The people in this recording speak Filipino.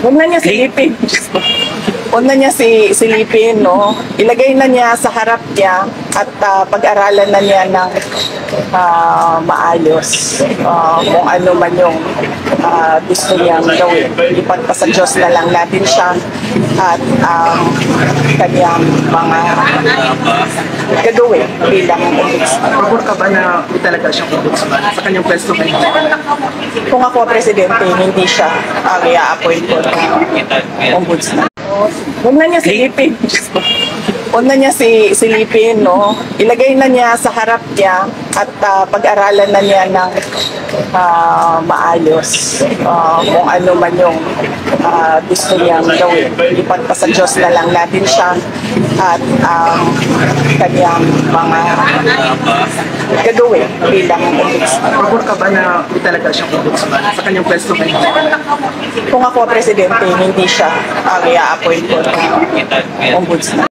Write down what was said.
Huwag na niya silipin. Huwag na niya silipin, no? Ilagay na niya sa harap niya at pag-aralan na niya ng maayos kung ano man yung gusto niyang gawin. Ipagpa sa Diyos na lang natin siya at kanyang mga gagawin bilang ombudsman. Pabor ka ba na talaga siyang ombudsman sa kanyang pwesto ngayon? Kung ako presidente, hindi siya ang i-appoint ko ng ombudsman. Huwag na niya silipin. Huwag na niya silipin, no? Ilagay na niya sa harap niya at pag-aralan na niya ng maayos kung ano man yung gusto niyang gawin. Ipagpa sa Diyos na lang natin siya at kanyang mga gagawin bilang ombudsman. Pabor ka ba na talaga siyang ombudsman sa kanyang pwesto ngayon? Kung ako presidente, hindi siya ang i-appoint ko ng ombudsman.